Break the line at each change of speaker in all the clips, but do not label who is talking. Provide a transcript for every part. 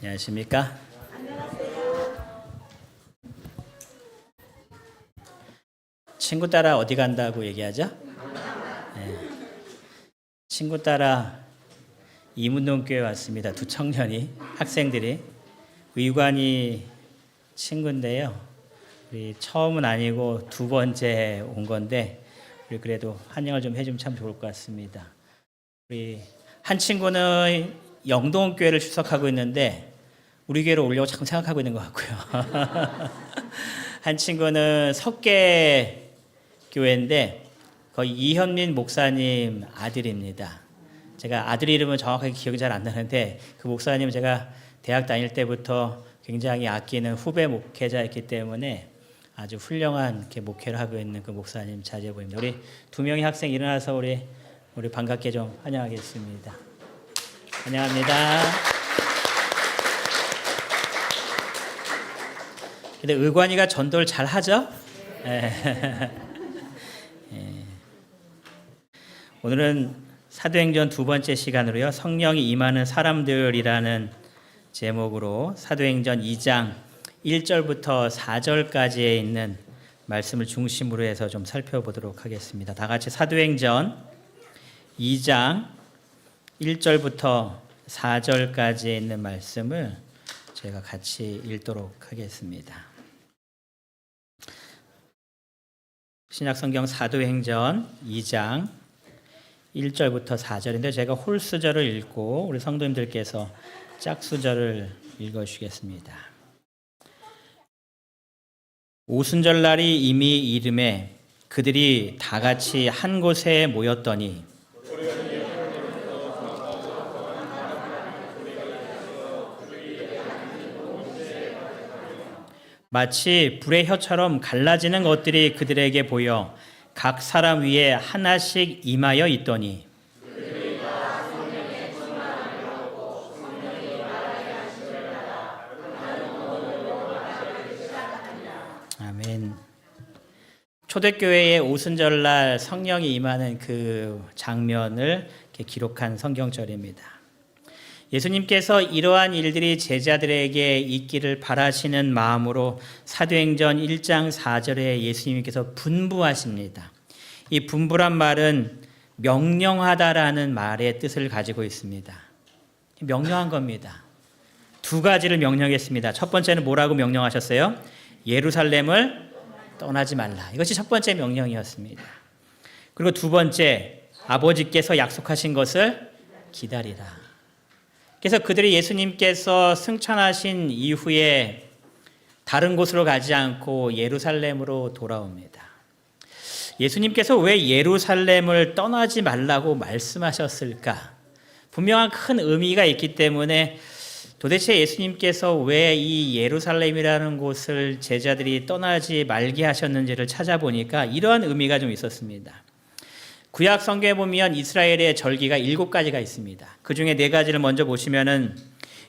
안녕하십니까? 친구 따라 어디 간다고 얘기하죠? 네. 친구 따라 이문동교회 왔습니다. 두 청년이, 학생들이. 의관이 친구인데요. 우리 처음은 아니고 두 번째 온 건데 우리 그래도 환영을 좀 해주면 참 좋을 것 같습니다. 우리 한 친구는 영동교회를 출석하고 있는데 우리 교회로 오려고 자꾸 생각하고 있는 것 같고요. 한 친구는 석계교회인데 거의 이현민 목사님 아들입니다. 제가 아들 이름은 정확하게 기억이 잘 안 나는데 그 목사님은 제가 대학 다닐 때부터 굉장히 아끼는 후배 목회자였기 때문에 아주 훌륭한 이렇게 목회를 하고 있는 그 목사님 자제 보입니다. 우리 두 명의 학생 일어나서 우리 반갑게 좀 환영하겠습니다. 환영합니다. 근데 의관이가 전도를 잘 하죠? 네. 오늘은 사도행전 두 번째 시간으로요. 성령이 임하는 사람들이라는 제목으로 사도행전 2장 1절부터 4절까지에 있는 말씀을 중심으로 해서 좀 살펴보도록 하겠습니다. 다 같이 사도행전 2장 1절부터 4절까지에 있는 말씀을 제가 같이 읽도록 하겠습니다. 신약성경 사도행전 2장 1절부터 4절인데 제가 홀수절을 읽고 우리 성도님들께서 짝수절을 읽어주시겠습니다. 오순절날이 이미 이름에 그들이 다 같이 한 곳에 모였더니 마치 불의 혀처럼 갈라지는 것들이 그들에게 보여 각 사람 위에 하나씩 임하여 있더니 아멘. 초대교회의 오순절날 성령이 임하는 그 장면을 이렇게 기록한 성경절입니다. 예수님께서 이러한 일들이 제자들에게 있기를 바라시는 마음으로 사도행전 1장 4절에 예수님께서 분부하십니다. 이 분부란 말은 명령하다라는 말의 뜻을 가지고 있습니다. 명령한 겁니다. 두 가지를 명령했습니다. 첫 번째는 뭐라고 명령하셨어요? 예루살렘을 떠나지 말라. 이것이 첫 번째 명령이었습니다. 그리고 두 번째, 아버지께서 약속하신 것을 기다리라. 그래서 그들이 예수님께서 승천하신 이후에 다른 곳으로 가지 않고 예루살렘으로 돌아옵니다. 예수님께서 왜 예루살렘을 떠나지 말라고 말씀하셨을까? 분명한 큰 의미가 있기 때문에 도대체 예수님께서 왜 이 예루살렘이라는 곳을 제자들이 떠나지 말게 하셨는지를 찾아보니까 이러한 의미가 좀 있었습니다. 구약 성경에 보면 이스라엘의 절기가 7가지가 있습니다. 그 중에 4가지를 먼저 보시면은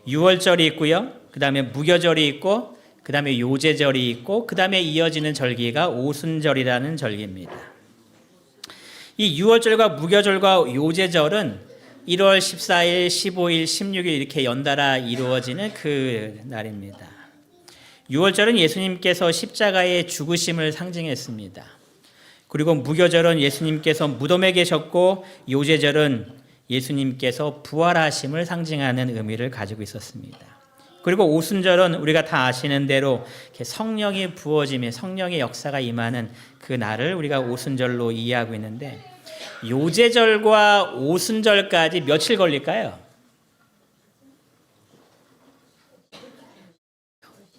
유월절이 있고요. 그 다음에 무교절이 있고, 그 다음에 요제절이 있고, 그 다음에 이어지는 절기가 오순절이라는 절기입니다. 이 유월절과 무교절과 요제절은 1월 14일, 15일, 16일 이렇게 연달아 이루어지는 그 날입니다. 유월절은 예수님께서 십자가의 죽으심을 상징했습니다. 그리고 무교절은 예수님께서 무덤에 계셨고 요제절은 예수님께서 부활하심을 상징하는 의미를 가지고 있었습니다. 그리고 오순절은 우리가 다 아시는 대로 성령이 부어지며 성령의 역사가 임하는 그 날을 우리가 오순절로 이해하고 있는데 요제절과 오순절까지 며칠 걸릴까요?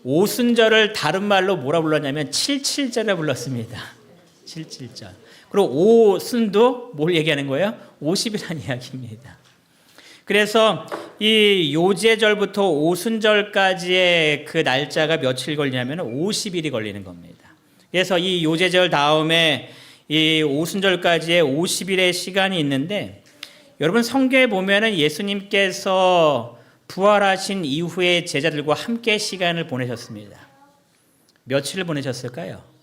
오순절을 다른 말로 뭐라 불렀냐면 77절을 불렀습니다. 77절. 그리고 오순도 뭘 얘기하는 거예요? 50이라는 이야기입니다. 그래서 이 요제절부터 오순절까지의 그 날짜가 며칠 걸리냐면 50일이 걸리는 겁니다. 그래서 이 요제절 다음에 이 오순절까지의 50일의 시간이 있는데 여러분 성경에 보면은 예수님께서 부활하신 이후에 제자들과 함께 시간을 보내셨습니다. 며칠을 보내셨을까요?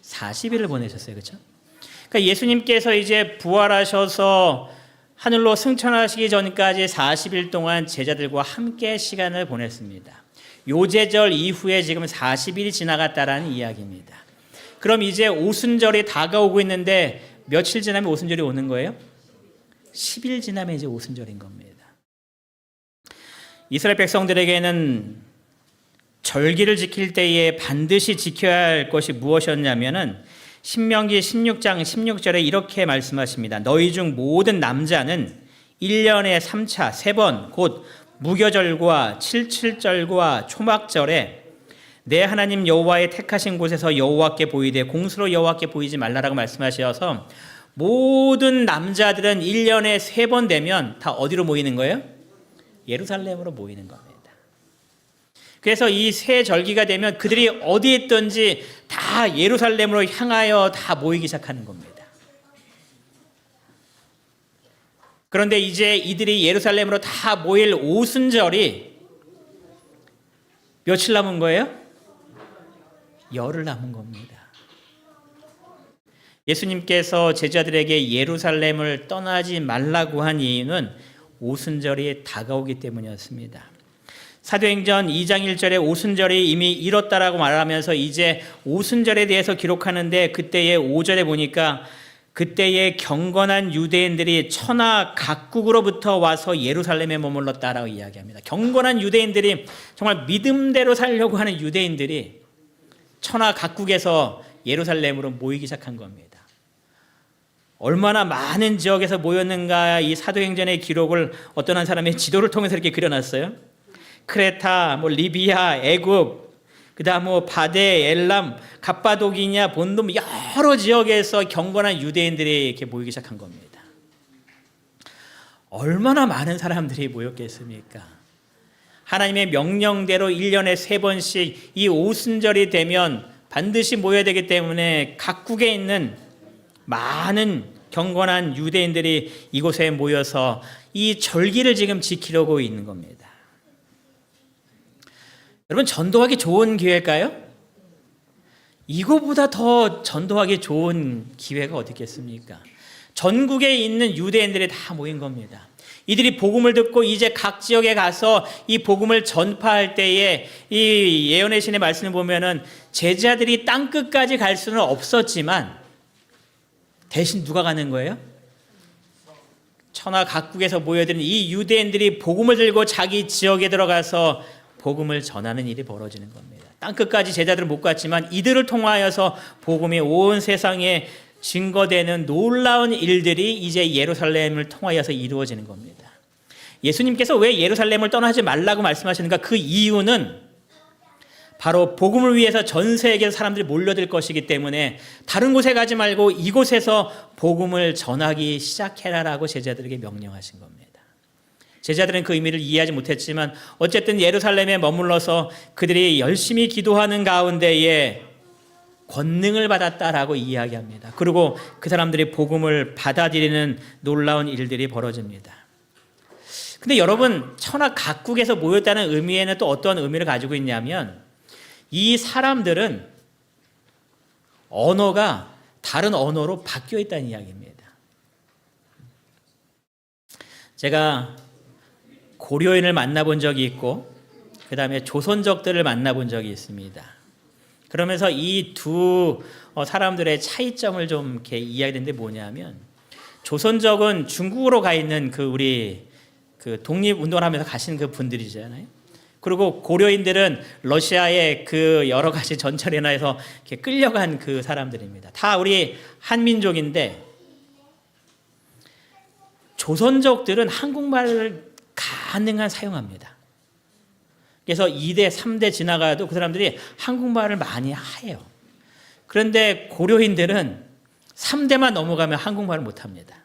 40일을 보내셨어요. 그렇죠? 그러니까 예수님께서 이제 부활하셔서 하늘로 승천하시기 전까지 40일 동안 제자들과 함께 시간을 보냈습니다. 요제절 이후에 지금 40일이 지나갔다라는 이야기입니다. 그럼 이제 오순절이 다가오고 있는데 며칠 지나면 오순절이 오는 거예요? 10일 지나면 이제 오순절인 겁니다. 이스라엘 백성들에게는 절기를 지킬 때에 반드시 지켜야 할 것이 무엇이었냐면은 신명기 16장 16절에 이렇게 말씀하십니다. 너희 중 모든 남자는 1년에 3차 3번 곧 무교절과 칠칠절과 초막절에 내 하나님 여호와의 택하신 곳에서 여호와께 보이되 공수로 여호와께 보이지 말라라고 말씀하셔서 모든 남자들은 1년에 3번 되면 다 어디로 모이는 거예요? 예루살렘으로 모이는 겁니다. 그래서 이 세 절기가 되면 그들이 어디에 있든지 다 예루살렘으로 향하여 다 모이기 시작하는 겁니다. 그런데 이제 이들이 예루살렘으로 다 모일 오순절이 며칠 남은 거예요? 열흘 남은 겁니다. 예수님께서 제자들에게 예루살렘을 떠나지 말라고 한 이유는 오순절이 다가오기 때문이었습니다. 사도행전 2장 1절에 오순절이 이미 이뤘다라고 말하면서 이제 오순절에 대해서 기록하는데 그때의 5절에 보니까 그때의 경건한 유대인들이 천하 각국으로부터 와서 예루살렘에 머물렀다라고 이야기합니다. 경건한 유대인들이 정말 믿음대로 살려고 하는 유대인들이 천하 각국에서 예루살렘으로 모이기 시작한 겁니다. 얼마나 많은 지역에서 모였는가 이 사도행전의 기록을 어떤 한 사람의 지도를 통해서 이렇게 그려놨어요. 크레타, 리비아, 애굽, 그다음 바데, 엘람, 갑바도기냐, 본도 여러 지역에서 경건한 유대인들이 이렇게 모이기 시작한 겁니다. 얼마나 많은 사람들이 모였겠습니까? 하나님의 명령대로 1년에 3번씩 이 오순절이 되면 반드시 모여야 되기 때문에 각국에 있는 많은 경건한 유대인들이 이곳에 모여서 이 절기를 지금 지키려고 있는 겁니다. 여러분, 전도하기 좋은 기회일까요? 이거보다 더 전도하기 좋은 기회가 어디 있겠습니까? 전국에 있는 유대인들이 다 모인 겁니다. 이들이 복음을 듣고 이제 각 지역에 가서 이 복음을 전파할 때에 이 예언의 신의 말씀을 보면은 제자들이 땅 끝까지 갈 수는 없었지만 대신 누가 가는 거예요? 천하 각국에서 모여드는 이 유대인들이 복음을 들고 자기 지역에 들어가서 복음을 전하는 일이 벌어지는 겁니다. 땅 끝까지 제자들은 못 갔지만 이들을 통하여서 복음이 온 세상에 증거되는 놀라운 일들이 이제 예루살렘을 통하여서 이루어지는 겁니다. 예수님께서 왜 예루살렘을 떠나지 말라고 말씀하시는가? 그 이유는 바로 복음을 위해서 전 세계 사람들이 몰려들 것이기 때문에 다른 곳에 가지 말고 이곳에서 복음을 전하기 시작해라라고 제자들에게 명령하신 겁니다. 제자들은 그 의미를 이해하지 못했지만 어쨌든 예루살렘에 머물러서 그들이 열심히 기도하는 가운데에 권능을 받았다라고 이야기합니다. 그리고 그 사람들이 복음을 받아들이는 놀라운 일들이 벌어집니다. 근데 여러분, 천하 각국에서 모였다는 의미에는 또 어떤 의미를 가지고 있냐면 이 사람들은 언어가 다른 언어로 바뀌어 있다는 이야기입니다. 제가 고려인을 만나본 적이 있고 그 다음에 조선족들을 만나본 적이 있습니다. 그러면서 이 두 사람들의 차이점을 좀 이렇게 이야기했는데 뭐냐면 조선족은 중국으로 가 있는 우리 독립운동을 하면서 가신 그 분들이잖아요. 그리고 고려인들은 러시아의 여러 가지 전철이나 해서 이렇게 끌려간 그 사람들입니다. 다 우리 한민족인데 조선족들은 한국말을 가능한 사용합니다. 그래서 2대, 3대 지나가도 그 사람들이 한국말을 많이 해요. 그런데 고려인들은 3대만 넘어가면 한국말을 못합니다.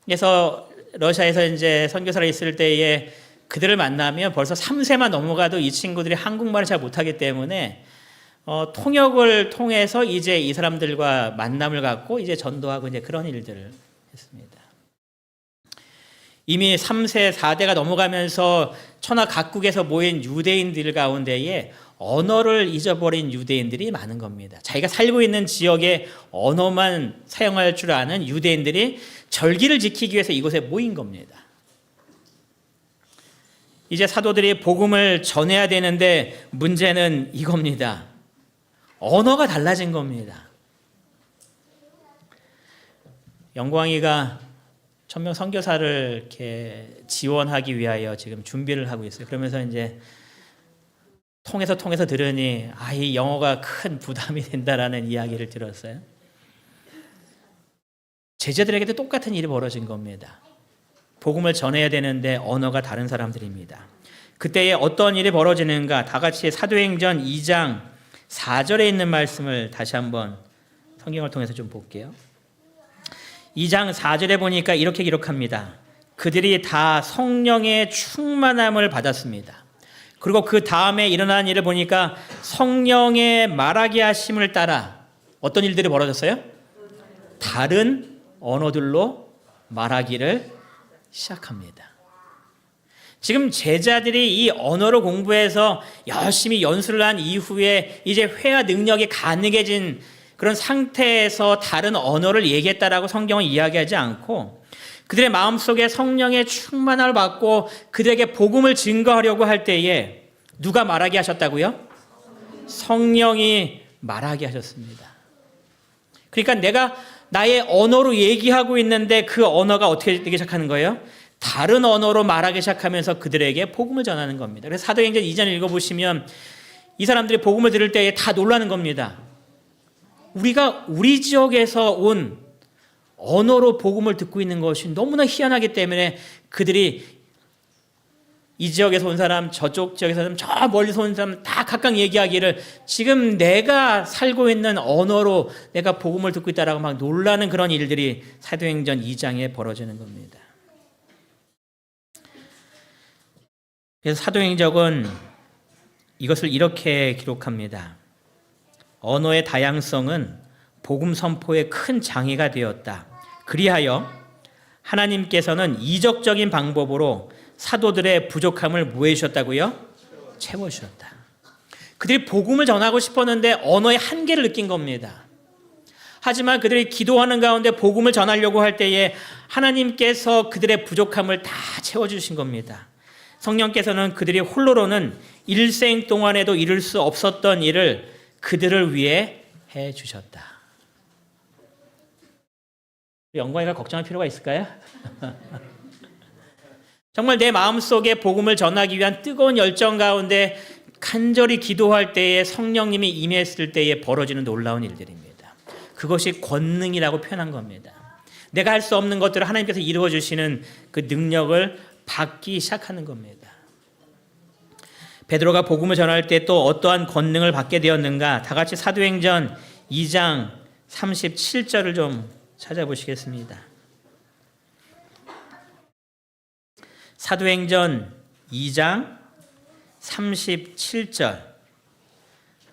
그래서 러시아에서 이제 선교사를 있을 때에 그들을 만나면 벌써 3세만 넘어가도 이 친구들이 한국말을 잘 못하기 때문에 통역을 통해서 이제 이 사람들과 만남을 갖고 이제 전도하고 이제 그런 일들을 했습니다. 이미 3세, 4대가 넘어가면서 천하 각국에서 모인 유대인들 가운데에 언어를 잊어버린 유대인들이 많은 겁니다. 자기가 살고 있는 지역의 언어만 사용할 줄 아는 유대인들이 절기를 지키기 위해서 이곳에 모인 겁니다. 이제 사도들이 복음을 전해야 되는데 문제는 이겁니다. 언어가 달라진 겁니다. 영광이가 천명 선교사를 이렇게 지원하기 위하여 지금 준비를 하고 있어요. 그러면서 이제 통해서 들으니 이 영어가 큰 부담이 된다라는 이야기를 들었어요. 제자들에게도 똑같은 일이 벌어진 겁니다. 복음을 전해야 되는데 언어가 다른 사람들입니다. 그때에 어떤 일이 벌어지는가? 다 같이 사도행전 2장 4절에 있는 말씀을 다시 한번 성경을 통해서 좀 볼게요. 2장 4절에 보니까 이렇게 기록합니다. 그들이 다 성령의 충만함을 받았습니다. 그리고 그 다음에 일어난 일을 보니까 성령의 말하게 하심을 따라 어떤 일들이 벌어졌어요? 다른 언어들로 말하기를 시작합니다. 지금 제자들이 이 언어를 공부해서 열심히 연수를 한 이후에 이제 회화 능력이 가능해진 그런 상태에서 다른 언어를 얘기했다라고 성경은 이야기하지 않고 그들의 마음속에 성령의 충만함을 받고 그들에게 복음을 증거하려고 할 때에 누가 말하게 하셨다고요? 성령이 말하게 하셨습니다. 그러니까 내가 나의 언어로 얘기하고 있는데 그 언어가 어떻게 되기 시작하는 거예요? 다른 언어로 말하기 시작하면서 그들에게 복음을 전하는 겁니다. 그래서 사도행전 2장 읽어보시면 이 사람들이 복음을 들을 때에 다 놀라는 겁니다. 우리가 우리 지역에서 온 언어로 복음을 듣고 있는 것이 너무나 희한하기 때문에 그들이 이 지역에서 온 사람, 저쪽 지역에서 온 사람, 저 멀리서 온 사람 다 각각 얘기하기를 지금 내가 살고 있는 언어로 내가 복음을 듣고 있다라고 막 놀라는 그런 일들이 사도행전 2장에 벌어지는 겁니다. 그래서 사도행전은 이것을 이렇게 기록합니다. 언어의 다양성은 복음 선포에 큰 장애가 되었다. 그리하여 하나님께서는 이적적인 방법으로 사도들의 부족함을 뭐 해주셨다고요? 채워주셨다. 그들이 복음을 전하고 싶었는데 언어의 한계를 느낀 겁니다. 하지만 그들이 기도하는 가운데 복음을 전하려고 할 때에 하나님께서 그들의 부족함을 다 채워주신 겁니다. 성령께서는 그들이 홀로로는 일생 동안에도 이룰 수 없었던 일을 그들을 위해 해주셨다. 영광이가 걱정할 필요가 있을까요? 정말 내 마음속에 복음을 전하기 위한 뜨거운 열정 가운데 간절히 기도할 때에 성령님이 임했을 때에 벌어지는 놀라운 일들입니다. 그것이 권능이라고 표현한 겁니다. 내가 할 수 없는 것들을 하나님께서 이루어 주시는 그 능력을 받기 시작하는 겁니다. 베드로가 복음을 전할 때 또 어떠한 권능을 받게 되었는가? 다 같이 사도행전 2장 37절을 좀 찾아보시겠습니다. 사도행전 2장 37절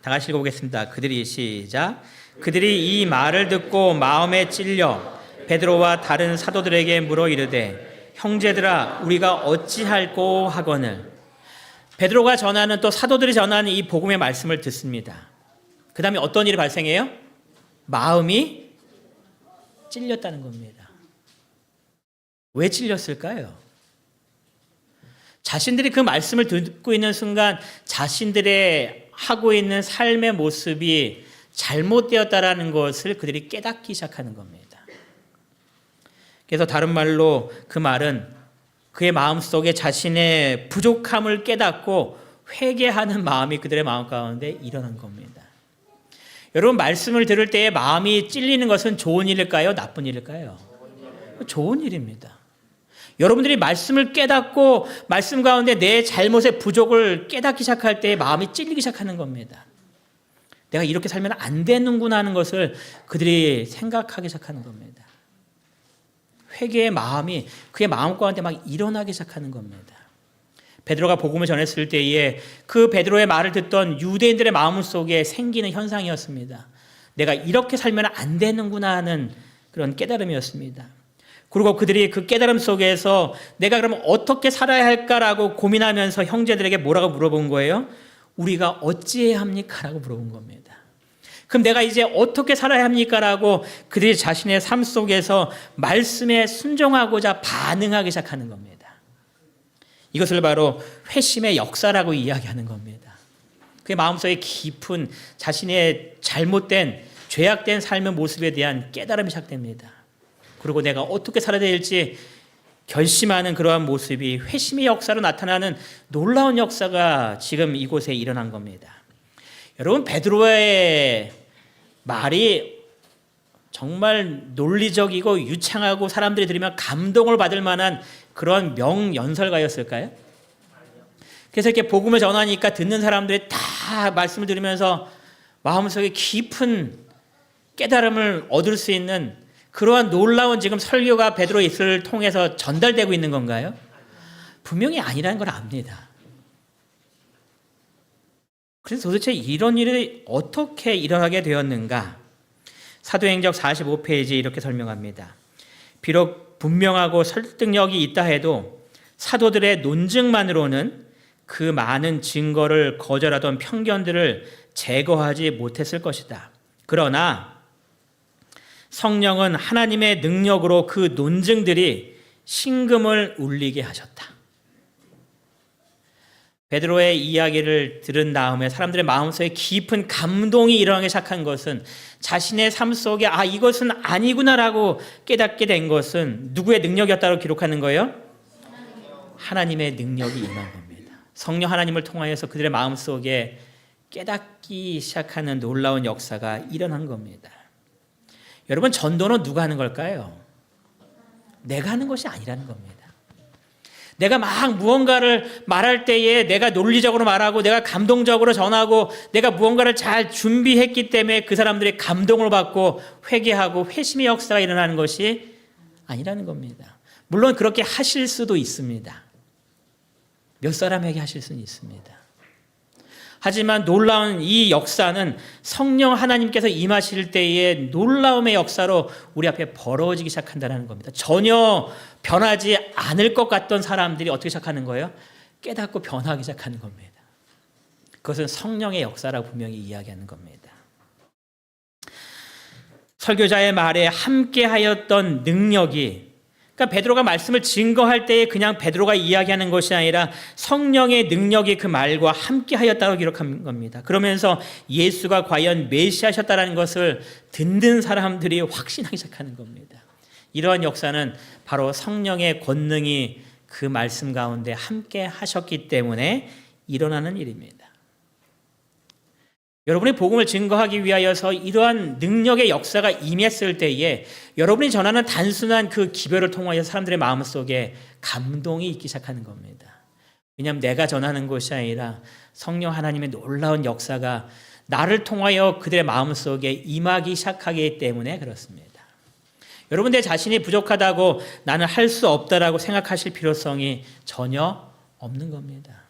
다 같이 읽어보겠습니다. 시작. 그들이 이 말을 듣고 마음에 찔려 베드로와 다른 사도들에게 물어 이르되 형제들아 우리가 어찌할꼬 하거늘. 베드로가 전하는 또 사도들이 전하는 이 복음의 말씀을 듣습니다. 그 다음에 어떤 일이 발생해요? 마음이 찔렸다는 겁니다. 왜 찔렸을까요? 자신들이 그 말씀을 듣고 있는 순간 자신들의 하고 있는 삶의 모습이 잘못되었다라는 것을 그들이 깨닫기 시작하는 겁니다. 그래서 다른 말로 그 말은 그의 마음속에 자신의 부족함을 깨닫고 회개하는 마음이 그들의 마음 가운데 일어난 겁니다. 여러분, 말씀을 들을 때에 마음이 찔리는 것은 좋은 일일까요? 나쁜 일일까요? 좋은 일입니다. 여러분들이 말씀을 깨닫고 말씀 가운데 내 잘못의 부족을 깨닫기 시작할 때 마음이 찔리기 시작하는 겁니다. 내가 이렇게 살면 안 되는구나 하는 것을 그들이 생각하기 시작하는 겁니다. 회개의 마음이 그의 마음 가운데 막 일어나기 시작하는 겁니다. 베드로가 복음을 전했을 때에 그 베드로의 말을 듣던 유대인들의 마음 속에 생기는 현상이었습니다. 내가 이렇게 살면 안 되는구나 하는 그런 깨달음이었습니다. 그리고 그들이 그 깨달음 속에서 내가 그러면 어떻게 살아야 할까라고 고민하면서 형제들에게 뭐라고 물어본 거예요? 우리가 어찌해야 합니까? 라고 물어본 겁니다. 그럼 내가 이제 어떻게 살아야 합니까? 라고 그들이 자신의 삶 속에서 말씀에 순종하고자 반응하기 시작하는 겁니다. 이것을 바로 회심의 역사라고 이야기하는 겁니다. 그의 마음속에 깊은 자신의 잘못된 죄악된 삶의 모습에 대한 깨달음이 시작됩니다. 그리고 내가 어떻게 살아야 될지 결심하는 그러한 모습이 회심의 역사로 나타나는 놀라운 역사가 지금 이곳에 일어난 겁니다. 여러분, 베드로의 말이 정말 논리적이고 유창하고 사람들이 들으면 감동을 받을 만한 그런 명연설가였을까요? 그래서 이렇게 복음을 전하니까 듣는 사람들이 다 말씀을 들으면서 마음속에 깊은 깨달음을 얻을 수 있는 그러한 놀라운 지금 설교가 베드로의 입술을 통해서 전달되고 있는 건가요? 분명히 아니라는 걸 압니다. 그래서 도대체 이런 일이 어떻게 일어나게 되었는가? 사도행적 45페이지 이렇게 설명합니다. 비록 분명하고 설득력이 있다 해도 사도들의 논증만으로는 그 많은 증거를 거절하던 편견들을 제거하지 못했을 것이다. 그러나 성령은 하나님의 능력으로 그 논증들이 심금을 울리게 하셨다. 베드로의 이야기를 들은 다음에 사람들의 마음속에 깊은 감동이 일어나기 시작한 것은 자신의 삶 속에 이것은 아니구나라고 깨닫게 된 것은 누구의 능력이었다고 기록하는 거예요? 하나님의 능력이 임한 겁니다. 성령 하나님을 통하여서 그들의 마음속에 깨닫기 시작하는 놀라운 역사가 일어난 겁니다. 여러분, 전도는 누가 하는 걸까요? 내가 하는 것이 아니라는 겁니다. 내가 막 무언가를 말할 때에 내가 논리적으로 말하고 내가 감동적으로 전하고 내가 무언가를 잘 준비했기 때문에 그 사람들이 감동을 받고 회개하고 회심의 역사가 일어나는 것이 아니라는 겁니다. 물론 그렇게 하실 수도 있습니다. 몇 사람에게 하실 수는 있습니다. 하지만 놀라운 이 역사는 성령 하나님께서 임하실 때의 놀라움의 역사로 우리 앞에 벌어지기 시작한다는 겁니다. 전혀 변하지 않을 것 같던 사람들이 어떻게 시작하는 거예요? 깨닫고 변하기 시작하는 겁니다. 그것은 성령의 역사라고 분명히 이야기하는 겁니다. 설교자의 말에 함께하였던 능력이, 그러니까 베드로가 말씀을 증거할 때에 그냥 베드로가 이야기하는 것이 아니라 성령의 능력이 그 말과 함께하였다고 기록한 겁니다. 그러면서 예수가 과연 메시아셨다는 것을 듣는 사람들이 확신하기 시작하는 겁니다. 이러한 역사는 바로 성령의 권능이 그 말씀 가운데 함께 하셨기 때문에 일어나는 일입니다. 여러분이 복음을 증거하기 위하여서 이러한 능력의 역사가 임했을 때에 여러분이 전하는 단순한 그 기별을 통하여 사람들의 마음속에 감동이 있기 시작하는 겁니다. 왜냐하면 내가 전하는 것이 아니라 성령 하나님의 놀라운 역사가 나를 통하여 그들의 마음속에 임하기 시작하기 때문에 그렇습니다. 여러분, 내 자신이 부족하다고 나는 할 수 없다라고 생각하실 필요성이 전혀 없는 겁니다.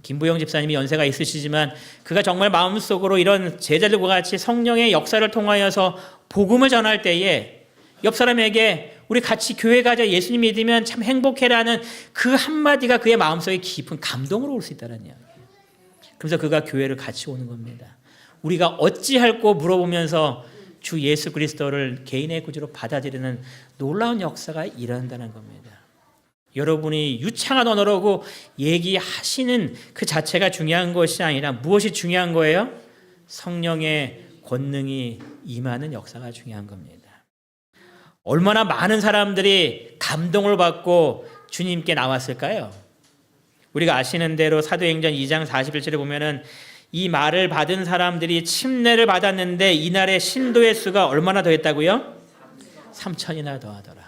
김부영 집사님이 연세가 있으시지만 그가 정말 마음속으로 이런 제자들과 같이 성령의 역사를 통하여서 복음을 전할 때에 옆 사람에게 우리 같이 교회 가자, 예수님 믿으면 참 행복해라는 그 한마디가 그의 마음속에 깊은 감동으로 올 수 있다는 이야기예요. 그래서 그가 교회를 같이 오는 겁니다. 우리가 어찌할꼬 물어보면서 주 예수 그리스도를 개인의 구주로 받아들이는 놀라운 역사가 일어난다는 겁니다. 여러분이 유창한 언어로 얘기하시는 그 자체가 중요한 것이 아니라 무엇이 중요한 거예요? 성령의 권능이 임하는 역사가 중요한 겁니다. 얼마나 많은 사람들이 감동을 받고 주님께 나왔을까요? 우리가 아시는 대로 사도행전 2장 41절에 보면은 이 말을 받은 사람들이 침례를 받았는데 이날의 신도의 수가 얼마나 더했다고요? 3,000이나 더하더라.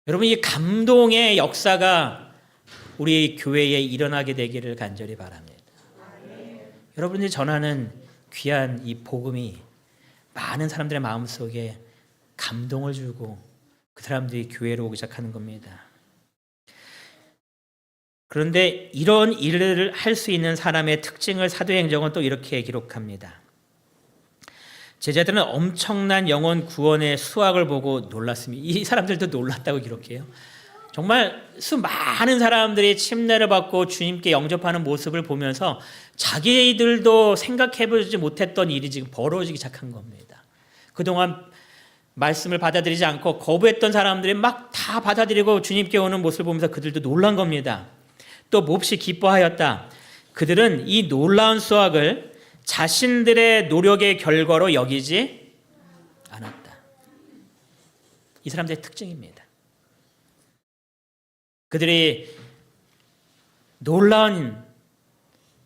여러분, 이 감동의 역사가 우리 교회에 일어나게 되기를 간절히 바랍니다. 여러분들이 전하는 귀한 이 복음이 많은 사람들의 마음속에 감동을 주고 그 사람들이 교회로 오기 시작하는 겁니다. 그런데 이런 일을 할 수 있는 사람의 특징을 사도행전은 또 이렇게 기록합니다. 제자들은 엄청난 영혼 구원의 수확을 보고 놀랐습니다. 이 사람들도 놀랐다고 기록해요. 정말 수많은 사람들이 침례를 받고 주님께 영접하는 모습을 보면서 자기들도 생각해보지 못했던 일이 지금 벌어지기 시작한 겁니다. 그동안 말씀을 받아들이지 않고 거부했던 사람들이 막 다 받아들이고 주님께 오는 모습을 보면서 그들도 놀란 겁니다. 또 몹시 기뻐하였다. 그들은 이 놀라운 수확을 자신들의 노력의 결과로 여기지 않았다. 이 사람들의 특징입니다. 그들이 놀라운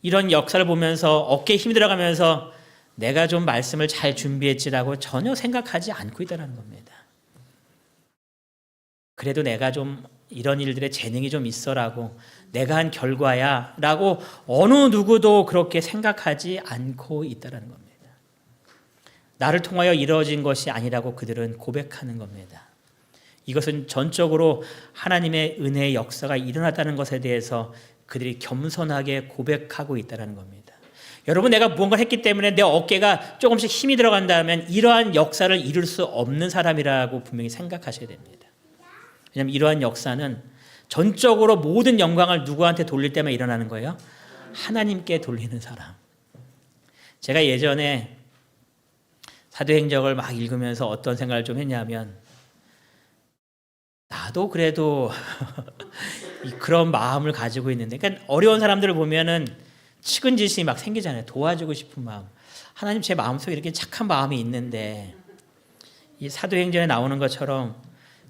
이런 역사를 보면서 어깨에 힘이 들어가면서 내가 좀 말씀을 잘 준비했지라고 전혀 생각하지 않고 있다는 겁니다. 그래도 내가 좀 이런 일들에 재능이 좀 있어라고 내가 한 결과야 라고 어느 누구도 그렇게 생각하지 않고 있다는 겁니다. 나를 통하여 이루어진 것이 아니라고 그들은 고백하는 겁니다. 이것은 전적으로 하나님의 은혜의 역사가 일어났다는 것에 대해서 그들이 겸손하게 고백하고 있다는 겁니다. 여러분, 내가 무언가를 했기 때문에 내 어깨가 조금씩 힘이 들어간다면 이러한 역사를 이룰 수 없는 사람이라고 분명히 생각하셔야 됩니다. 왜냐하면 이러한 역사는 전적으로 모든 영광을 누구한테 돌릴 때만 일어나는 거예요? 하나님께 돌리는 사람. 제가 예전에 사도행적을 막 읽으면서 어떤 생각을 좀 했냐면 나도 그래도 그런 마음을 가지고 있는데, 그러니까 어려운 사람들을 보면은 측은지심이 막 생기잖아요. 도와주고 싶은 마음. 하나님, 제 마음속에 이렇게 착한 마음이 있는데 이 사도행전에 나오는 것처럼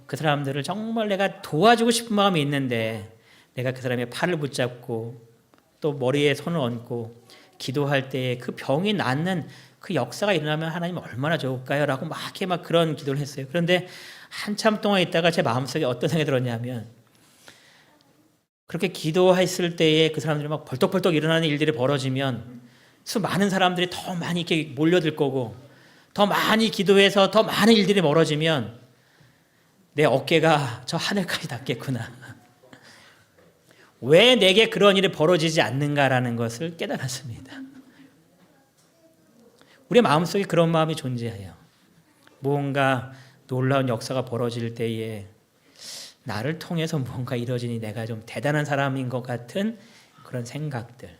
그 사람들을 정말 내가 도와주고 싶은 마음이 있는데 내가 그 사람의 팔을 붙잡고 또 머리에 손을 얹고 기도할 때에 그 병이 낫는 그 역사가 일어나면 하나님 얼마나 좋을까요? 라고 막 이렇게 막 그런 기도를 했어요. 그런데 한참 동안 있다가 제 마음속에 어떤 생각이 들었냐면, 그렇게 기도했을 때에 그 사람들이 막 벌떡벌떡 일어나는 일들이 벌어지면 수많은 사람들이 더 많이 이렇게 몰려들 거고 더 많이 기도해서 더 많은 일들이 벌어지면 내 어깨가 저 하늘까지 닿겠구나. 왜 내게 그런 일이 벌어지지 않는가라는 것을 깨달았습니다. 우리 마음속에 그런 마음이 존재해요. 무언가 놀라운 역사가 벌어질 때에 나를 통해서 무언가 이루어지니 내가 좀 대단한 사람인 것 같은 그런 생각들.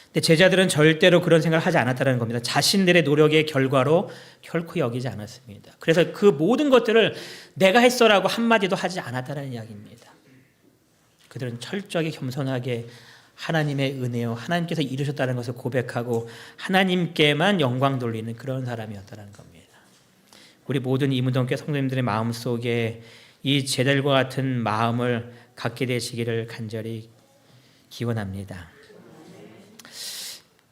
근데 제자들은 절대로 그런 생각을 하지 않았다는 겁니다. 자신들의 노력의 결과로 결코 여기지 않았습니다. 그래서 그 모든 것들을 내가 했어라고 한마디도 하지 않았다는 이야기입니다. 그들은 철저하게 겸손하게 하나님의 은혜요, 하나님께서 이루셨다는 것을 고백하고 하나님께만 영광 돌리는 그런 사람이었다는 겁니다. 우리 모든 이문동교회 성도님들의 마음속에 이 제자들과 같은 마음을 갖게 되시기를 간절히 기원합니다.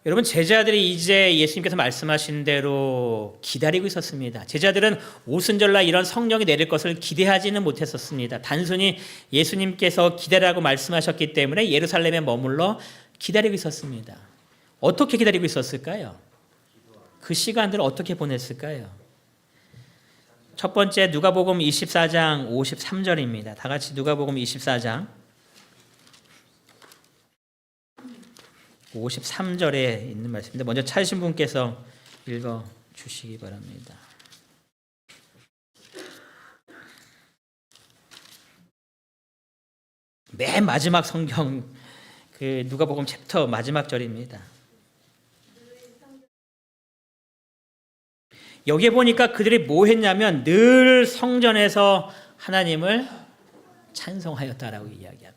여러분, 제자들이 이제 예수님께서 말씀하신 대로 기다리고 있었습니다. 제자들은 오순절날 이런 성령이 내릴 것을 기대하지는 못했었습니다. 단순히 예수님께서 기다리라고 말씀하셨기 때문에 예루살렘에 머물러 기다리고 있었습니다. 어떻게 기다리고 있었을까요? 그 시간들을 어떻게 보냈을까요? 첫 번째, 누가복음 24장 53절입니다. 다 같이 누가복음 24장 53절에 있는 말씀인데 먼저 찾으신 분께서 읽어 주시기 바랍니다. 맨 마지막 성경 그 누가복음 챕터 마지막 절입니다. 여기에 보니까 그들이 뭐 했냐면 늘 성전에서 하나님을 찬송하였다라고 이야기합니다.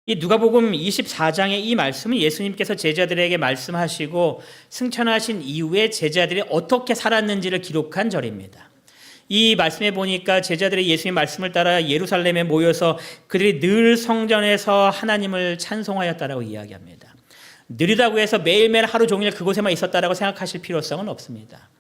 이 누가복음 24장의 이 말씀은 예수님께서 제자들에게 말씀하시고 승천하신 이후에 제자들이 어떻게 살았는지를 기록한 절입니다. 이 말씀에 보니까 제자들이 예수님의 말씀을 따라 예루살렘에 모여서 그들이 늘 성전에서 하나님을 찬송하였다라고 이야기합니다. 늘이라고 해서 매일매일 하루 종일 그곳에만 있었다라고 생각하실 필요성은 없습니다.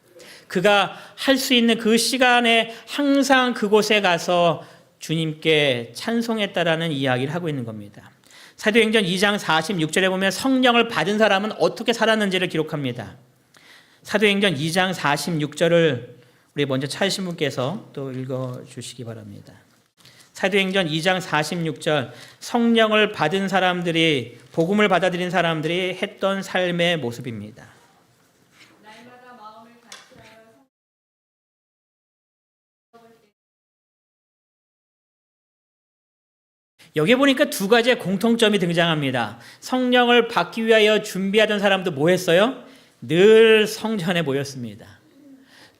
그가 할 수 있는 그 시간에 항상 그곳에 가서 주님께 찬송했다라는 이야기를 하고 있는 겁니다. 사도행전 2장 46절에 보면 성령을 받은 사람은 어떻게 살았는지를 기록합니다. 사도행전 2장 46절을 우리 먼저 찾으신 분께서 또 읽어주시기 바랍니다. 사도행전 2장 46절, 성령을 받은 사람들이, 복음을 받아들인 사람들이 했던 삶의 모습입니다. 여기 보니까 두 가지의 공통점이 등장합니다. 성령을 받기 위하여 준비하던 사람도 뭐 했어요? 늘 성전에 모였습니다.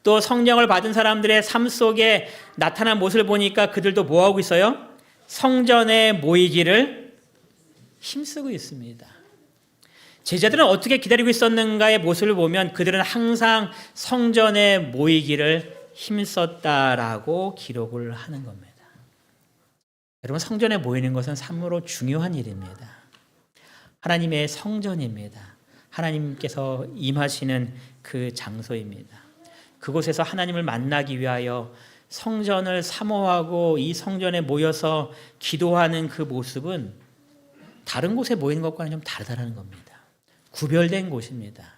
또 성령을 받은 사람들의 삶 속에 나타난 모습을 보니까 그들도 뭐 하고 있어요? 성전에 모이기를 힘쓰고 있습니다. 제자들은 어떻게 기다리고 있었는가의 모습을 보면 그들은 항상 성전에 모이기를 힘썼다라고 기록을 하는 겁니다. 여러분, 성전에 모이는 것은 참으로 중요한 일입니다. 하나님의 성전입니다. 하나님께서 임하시는 그 장소입니다. 그곳에서 하나님을 만나기 위하여 성전을 사모하고 이 성전에 모여서 기도하는 그 모습은 다른 곳에 모이는 것과는 좀 다르다는 겁니다. 구별된 곳입니다.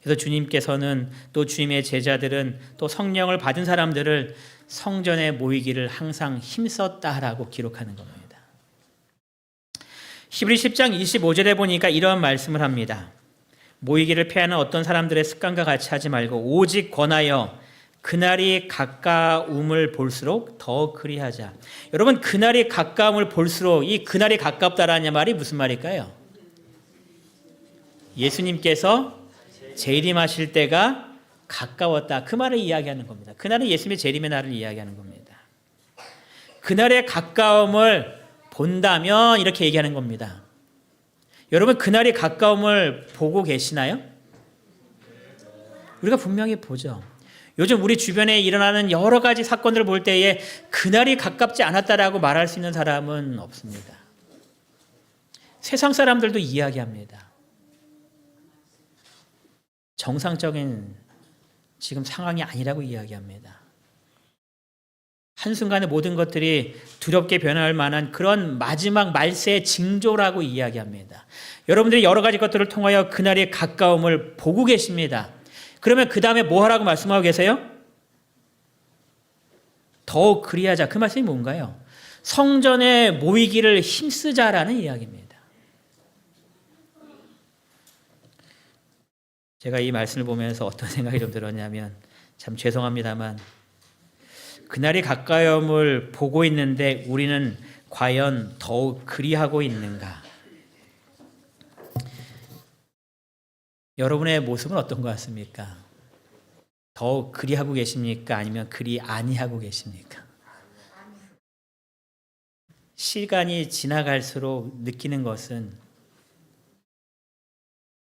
그래서 주님께서는 또 주님의 제자들은 또 성령을 받은 사람들을 성전에 모이기를 항상 힘썼다라고 기록하는 겁니다. 히브리 10장 25절에 보니까 이런 말씀을 합니다. 모이기를 패하는 어떤 사람들의 습관과 같이 하지 말고 오직 권하여 그날이 가까움을 볼수록 더 그리하자. 여러분, 그날이 가까움을 볼수록 이 그날이 가깝다라는 말이 무슨 말일까요? 예수님께서 재림하실 때가 가까웠다. 그 말을 이야기하는 겁니다. 그날은 예수님의 재림의 날을 이야기하는 겁니다. 그날의 가까움을 본다면 이렇게 얘기하는 겁니다. 여러분, 그날이 가까움을 보고 계시나요? 우리가 분명히 보죠. 요즘 우리 주변에 일어나는 여러 가지 사건들을 볼 때에 그날이 가깝지 않았다라고 말할 수 있는 사람은 없습니다. 세상 사람들도 이야기합니다. 정상적인 지금 상황이 아니라고 이야기합니다. 한순간에 모든 것들이 두렵게 변할 만한 그런 마지막 말세의 징조라고 이야기합니다. 여러분들이 여러 가지 것들을 통하여 그날의 가까움을 보고 계십니다. 그러면 그 다음에 뭐 하라고 말씀하고 계세요? 더욱 그리하자. 그 말씀이 뭔가요? 성전에 모이기를 힘쓰자라는 이야기입니다. 제가 이 말씀을 보면서 어떤 생각이 좀 들었냐면, 참 죄송합니다만 그날이 가까움을 보고 있는데 우리는 과연 더욱 그리하고 있는가? 여러분의 모습은 어떤 것 같습니까? 더욱 그리하고 계십니까? 아니면 그리 아니하고 계십니까? 시간이 지나갈수록 느끼는 것은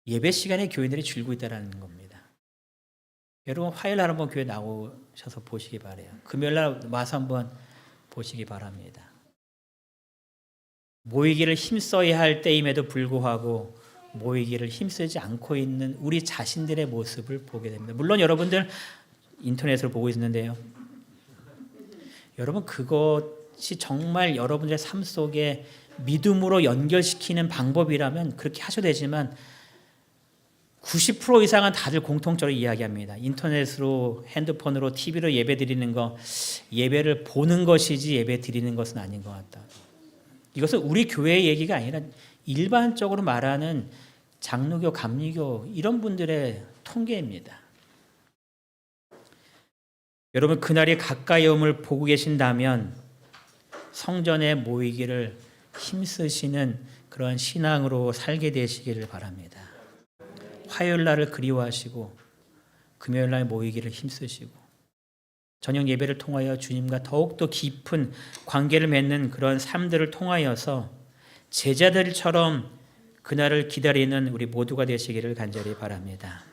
예배 시간에 교인들이 줄고 있다는 겁니다. 여러분, 화요일 날 한번 교회 나오셔서 보시기 바라요. 금요일 날 와서 한번 보시기 바랍니다. 모이기를 힘써야 할 때임에도 불구하고 모이기를 힘쓰지 않고 있는 우리 자신들의 모습을 보게 됩니다. 물론 여러분들 인터넷으로 보고 있는데요. 여러분, 그것이 정말 여러분들의 삶 속에 믿음으로 연결시키는 방법이라면 그렇게 하셔도 되지만 90% 이상은 다들 공통적으로 이야기합니다. 인터넷으로, 핸드폰으로, TV로 예배 드리는 거, 예배를 보는 것이지 예배 드리는 것은 아닌 것 같다. 이것은 우리 교회의 얘기가 아니라 일반적으로 말하는 장로교, 감리교 이런 분들의 통계입니다. 여러분, 그날이 가까이 om을 보고 계신다면 성전에 모이기를 힘쓰시는 그런 신앙으로 살게 되시기를 바랍니다. 화요일 날을 그리워하시고 금요일 날 모이기를 힘쓰시고 저녁 예배를 통하여 주님과 더욱더 깊은 관계를 맺는 그런 삶들을 통하여서 제자들처럼 그날을 기다리는 우리 모두가 되시기를 간절히 바랍니다.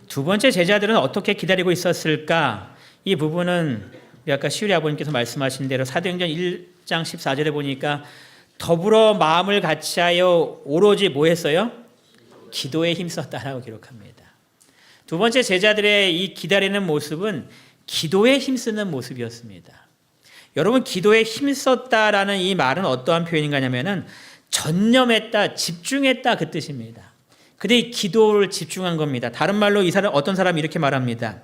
두 번째, 제자들은 어떻게 기다리고 있었을까? 이 부분은 아까 시우리 아버님께서 말씀하신 대로 사도행전 1장 14절에 보니까 더불어 마음을 같이하여 오로지 뭐 했어요? 기도에 힘썼다라고 기록합니다. 두 번째, 제자들의 이 기다리는 모습은 기도에 힘쓰는 모습이었습니다. 여러분, 기도에 힘썼다라는 이 말은 어떠한 표현인가 하냐면은 전념했다, 집중했다 그 뜻입니다. 그들이 기도를 집중한 겁니다. 다른 말로 어떤 사람이 이렇게 말합니다.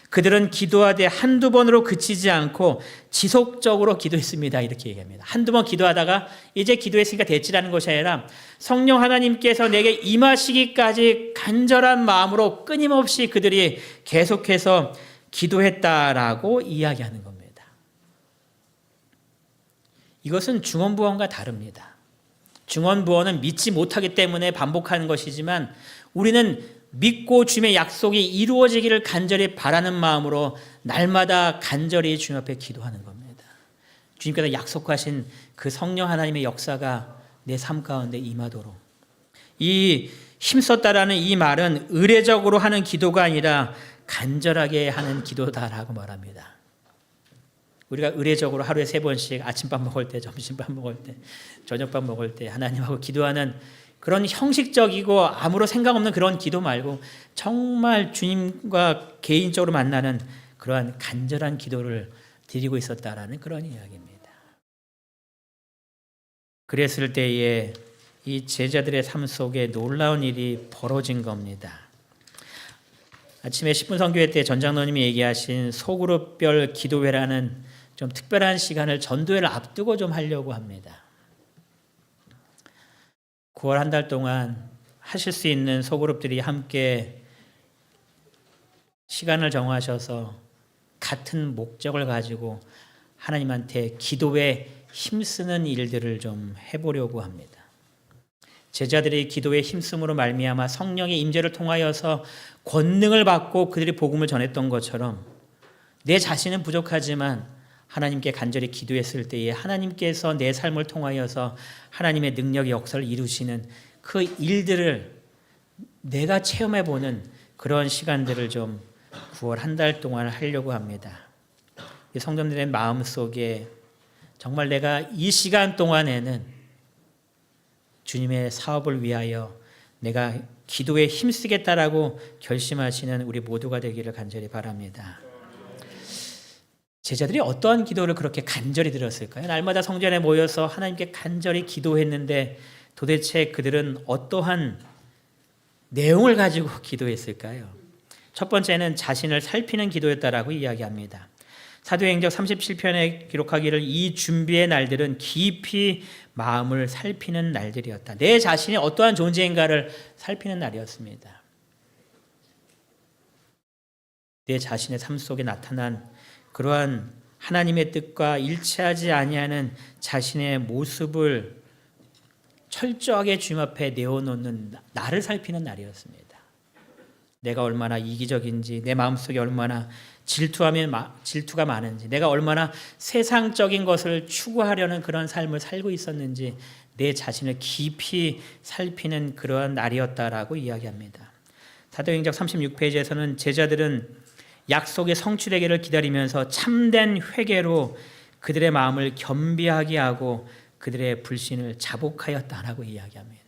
그들은 기도하되 한두 번으로 그치지 않고 지속적으로 기도했습니다. 이렇게 얘기합니다. 한두 번 기도하다가 이제 기도했으니까 됐지라는 것이 아니라 성령 하나님께서 내게 임하시기까지 간절한 마음으로 끊임없이 그들이 계속해서 기도했다라고 이야기하는 겁니다. 이것은 중언부언과 다릅니다. 중언부언은 믿지 못하기 때문에 반복하는 것이지만 우리는 믿고 주님의 약속이 이루어지기를 간절히 바라는 마음으로 날마다 간절히 주님 앞에 기도하는 겁니다. 주님께서 약속하신 그 성령 하나님의 역사가 내 삶 가운데 임하도록. 이 힘썼다라는 이 말은 의례적으로 하는 기도가 아니라 간절하게 하는 기도다라고 말합니다. 우리가 의례적으로 하루에 3번씩 아침밥 먹을 때, 점심밥 먹을 때, 저녁밥 먹을 때 하나님하고 기도하는 그런 형식적이고 아무런 생각 없는 그런 기도 말고 정말 주님과 개인적으로 만나는 그러한 간절한 기도를 드리고 있었다라는 그런 이야기입니다. 그랬을 때에 이 제자들의 삶 속에 놀라운 일이 벌어진 겁니다. 아침에 10분 선교회 때 전장로님이 얘기하신 소그룹별 기도회라는 좀 특별한 시간을 전도회를 앞두고 좀 하려고 합니다. 9월 한 달 동안 하실 수 있는 소그룹들이 함께 시간을 정하셔서 같은 목적을 가지고 하나님한테 기도에 힘쓰는 일들을 좀 해보려고 합니다. 제자들이 기도에 힘쓰므로 말미암아 성령의 임재를 통하여서 권능을 받고 그들이 복음을 전했던 것처럼 내 자신은 부족하지만 하나님께 간절히 기도했을 때에 하나님께서 내 삶을 통하여서 하나님의 능력의 역사를 이루시는 그 일들을 내가 체험해보는 그런 시간들을 좀 9월 한 달 동안 하려고 합니다. 성도님들의 마음속에 정말 내가 이 시간 동안에는 주님의 사업을 위하여 내가 기도에 힘쓰겠다라고 결심하시는 우리 모두가 되기를 간절히 바랍니다. 제자들이 어떠한 기도를 그렇게 간절히 드렸을까요? 날마다 성전에 모여서 하나님께 간절히 기도했는데 도대체 그들은 어떠한 내용을 가지고 기도했을까요? 첫 번째는 자신을 살피는 기도였다라고 이야기합니다. 사도행전 37편에 기록하기를 이 준비의 날들은 깊이 마음을 살피는 날들이었다. 내 자신이 어떠한 존재인가를 살피는 날이었습니다. 내 자신의 삶 속에 나타난 그러한 하나님의 뜻과 일치하지 아니하는 자신의 모습을 철저하게 주님 앞에 내어놓는 나를 살피는 날이었습니다. 내가 얼마나 이기적인지, 내 마음속에 얼마나 질투가 많은지, 내가 얼마나 세상적인 것을 추구하려는 그런 삶을 살고 있었는지 내 자신을 깊이 살피는 그러한 날이었다라고 이야기합니다. 사도행전 36페이지에서는 제자들은 약속의 성취되기를 기다리면서 참된 회개로 그들의 마음을 겸비하게 하고 그들의 불신을 자복하였다라고 이야기합니다.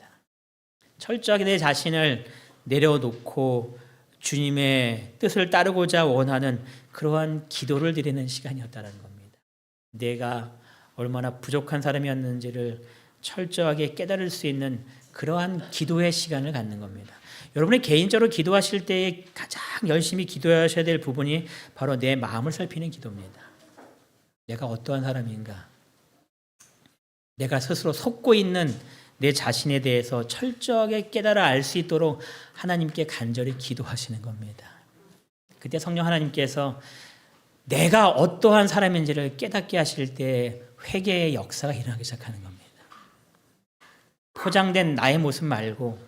철저하게 내 자신을 내려놓고 주님의 뜻을 따르고자 원하는 그러한 기도를 드리는 시간이었다는 겁니다. 내가 얼마나 부족한 사람이었는지를 철저하게 깨달을 수 있는 그러한 기도의 시간을 갖는 겁니다. 여러분이 개인적으로 기도하실 때 가장 열심히 기도하셔야 될 부분이 바로 내 마음을 살피는 기도입니다. 내가 어떠한 사람인가? 내가 스스로 속고 있는 내 자신에 대해서 철저하게 깨달아 알 수 있도록 하나님께 간절히 기도하시는 겁니다. 그때 성령 하나님께서 내가 어떠한 사람인지를 깨닫게 하실 때 회개의 역사가 일어나기 시작하는 겁니다. 포장된 나의 모습 말고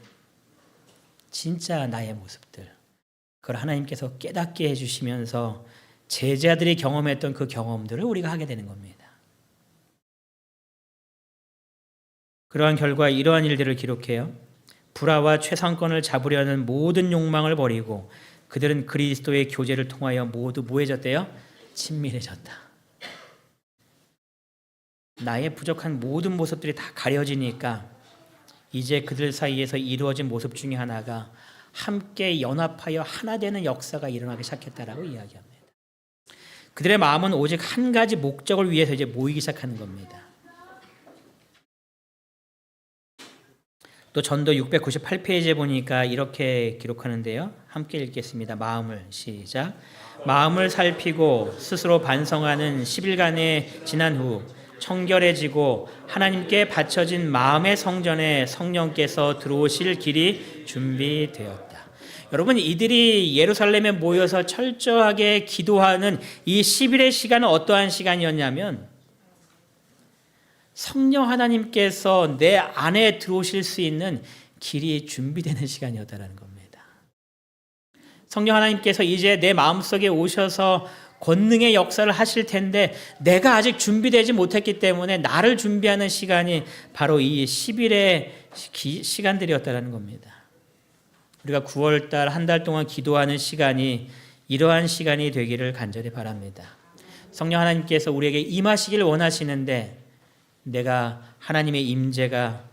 진짜 나의 모습들, 그걸 하나님께서 깨닫게 해주시면서 제자들이 경험했던 그 경험들을 우리가 하게 되는 겁니다. 그러한 결과 이러한 일들을 기록해요. 불화와 최상권을 잡으려는 모든 욕망을 버리고 그들은 그리스도의 교제를 통하여 모두 뭐해졌대요? 친밀해졌다. 나의 부족한 모든 모습들이 다 가려지니까 이제 그들 사이에서 이루어진 모습 중에 하나가 함께 연합하여 하나 되는 역사가 일어나기 시작했다라고 이야기합니다. 그들의 마음은 오직 한 가지 목적을 위해서 이제 모이기 시작하는 겁니다. 또 전도 698페이지에 보니까 이렇게 기록하는데요. 함께 읽겠습니다. 마음을 시작. 마음을 살피고 스스로 반성하는 10일간의 지난 후 청결해지고 하나님께 바쳐진 마음의 성전에 성령께서 들어오실 길이 준비되었다. 여러분, 이들이 예루살렘에 모여서 철저하게 기도하는 이 10일의 시간은 어떠한 시간이었냐면 성령 하나님께서 내 안에 들어오실 수 있는 길이 준비되는 시간이었다는 겁니다. 성령 하나님께서 이제 내 마음속에 오셔서 권능의 역사를 하실 텐데 내가 아직 준비되지 못했기 때문에 나를 준비하는 시간이 바로 이 10일의 시간들이었다는 겁니다. 우리가 9월달 한 달 동안 기도하는 시간이 이러한 시간이 되기를 간절히 바랍니다. 성령 하나님께서 우리에게 임하시길 원하시는데 내가 하나님의 임재가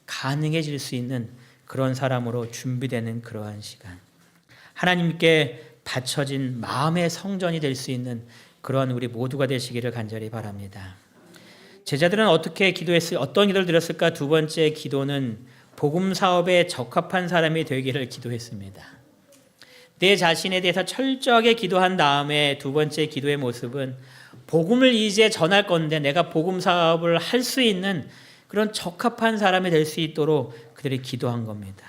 가능해질 수 있는 그런 사람으로 준비되는 그러한 시간, 하나님께 바쳐진 마음의 성전이 될 수 있는 그런 우리 모두가 되시기를 간절히 바랍니다. 제자들은 어떻게 어떤 기도를 드렸을까? 두 번째 기도는 복음 사업에 적합한 사람이 되기를 기도했습니다. 내 자신에 대해서 철저하게 기도한 다음에 두 번째 기도의 모습은 복음을 이제 전할 건데 내가 복음 사업을 할 수 있는 그런 적합한 사람이 될 수 있도록 그들이 기도한 겁니다.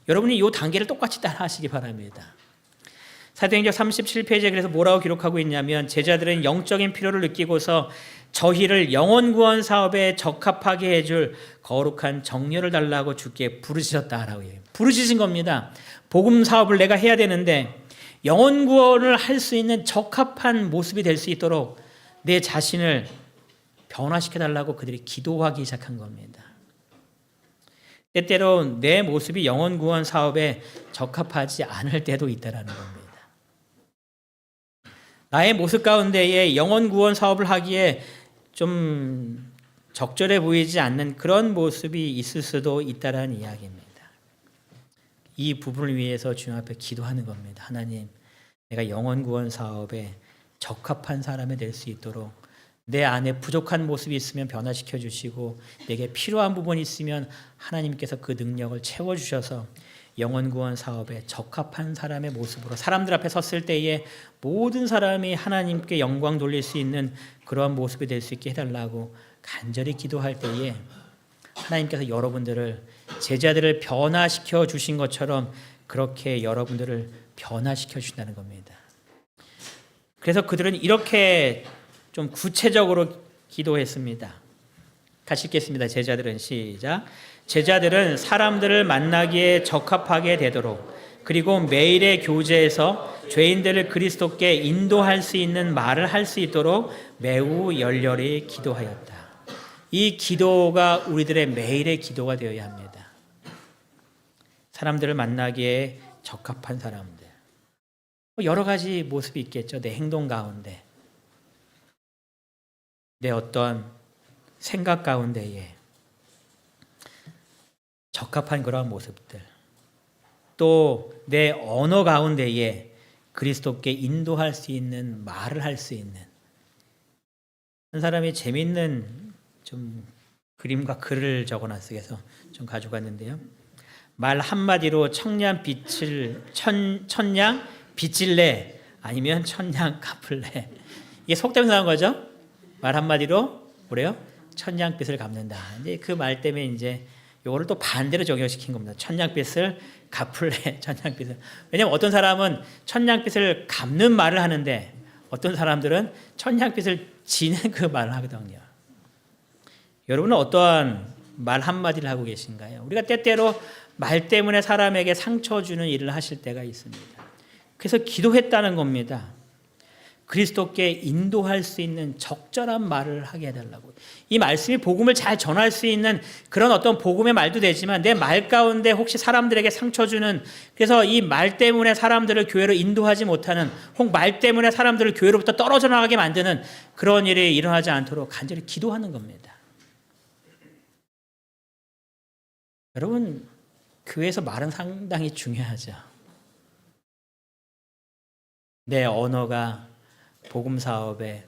여러분이 이 단계를 똑같이 따라 하시기 바랍니다. 사도행전 37페이지에 그래서 뭐라고 기록하고 있냐면 제자들은 영적인 필요를 느끼고서 저희를 영혼 구원 사업에 적합하게 해줄 거룩한 정렬을 달라고 주께 부르짖었다라고 해요. 부르짖은 겁니다. 복음 사업을 내가 해야 되는데 영혼 구원을 할 수 있는 적합한 모습이 될 수 있도록 내 자신을 변화시켜 달라고 그들이 기도하기 시작한 겁니다. 때때로 내 모습이 영혼 구원 사업에 적합하지 않을 때도 있다라는 겁니다. 나의 모습 가운데에 영혼 구원 사업을 하기에 좀 적절해 보이지 않는 그런 모습이 있을 수도 있다라는 이야기입니다. 이 부분을 위해서 주님 앞에 기도하는 겁니다. 하나님, 내가 영혼 구원 사업에 적합한 사람이 될 수 있도록 내 안에 부족한 모습이 있으면 변화시켜 주시고 내게 필요한 부분이 있으면 하나님께서 그 능력을 채워주셔서 영혼 구원 사업에 적합한 사람의 모습으로 사람들 앞에 섰을 때에 모든 사람이 하나님께 영광 돌릴 수 있는 그러한 모습이 될 수 있게 해달라고 간절히 기도할 때에 하나님께서 여러분들을 제자들을 변화시켜 주신 것처럼 그렇게 여러분들을 변화시켜 주신다는 겁니다. 그래서 그들은 이렇게 좀 구체적으로 기도했습니다. 같이 읽겠습니다. 제자들은 시작. 제자들은 사람들을 만나기에 적합하게 되도록 그리고 매일의 교제에서 죄인들을 그리스도께 인도할 수 있는 말을 할 수 있도록 매우 열렬히 기도하였다. 이 기도가 우리들의 매일의 기도가 되어야 합니다. 사람들을 만나기에 적합한 사람들. 여러 가지 모습이 있겠죠. 내 행동 가운데, 내 어떤 생각 가운데에 적합한 그러한 모습들, 또 내 언어 가운데에 그리스도께 인도할 수 있는 말을 할 수 있는 한 사람이 재밌는 좀 그림과 글을 적어놨어요. 그래서 좀 가져갔는데요. 말 한마디로 천냥 빚질래 아니면 천냥 갚을래. 이게 속담에서 나온 거죠. 말 한마디로 뭐래요? 천냥빚을 갚는다. 이제 그 말 때문에 이제 요거를 또 반대로 적용시킨 겁니다. 천냥빚을 갚을래, 천냥빚을. 왜냐하면 어떤 사람은 천냥빚을 갚는 말을 하는데 어떤 사람들은 천냥빚을 지는 그 말을 하거든요. 여러분은 어떠한 말 한마디를 하고 계신가요? 우리가 때때로 말 때문에 사람에게 상처 주는 일을 하실 때가 있습니다. 그래서 기도했다는 겁니다. 그리스도께 인도할 수 있는 적절한 말을 하게 해달라고. 이 말씀이 복음을 잘 전할 수 있는 그런 어떤 복음의 말도 되지만 내 말 가운데 혹시 사람들에게 상처 주는, 그래서 이 말 때문에 사람들을 교회로 인도하지 못하는, 혹 말 때문에 사람들을 교회로부터 떨어져 나가게 만드는 그런 일이 일어나지 않도록 간절히 기도하는 겁니다. 여러분, 교회에서 말은 상당히 중요하죠. 내 언어가 복음 사업에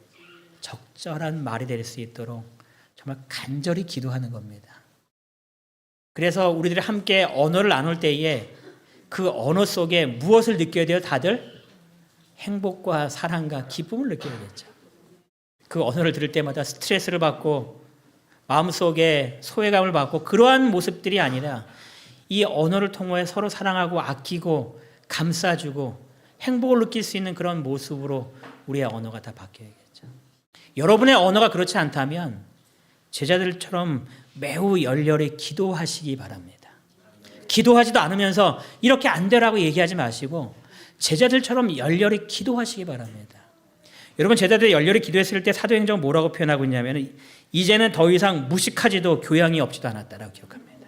적절한 말이 될 수 있도록 정말 간절히 기도하는 겁니다. 그래서 우리들이 함께 언어를 나눌 때에 그 언어 속에 무엇을 느껴야 돼요? 다들 행복과 사랑과 기쁨을 느껴야겠죠. 그 언어를 들을 때마다 스트레스를 받고 마음속에 소외감을 받고 그러한 모습들이 아니라 이 언어를 통해 서로 사랑하고 아끼고 감싸주고 행복을 느낄 수 있는 그런 모습으로 우리의 언어가 다 바뀌어야겠죠. 여러분의 언어가 그렇지 않다면 제자들처럼 매우 열렬히 기도하시기 바랍니다. 기도하지도 않으면서 이렇게 안 되라고 얘기하지 마시고 제자들처럼 열렬히 기도하시기 바랍니다. 여러분, 제자들이 열렬히 기도했을 때 사도행전 뭐라고 표현하고 있냐면 이제는 더 이상 무식하지도 교양이 없지도 않았다라고 기록합니다.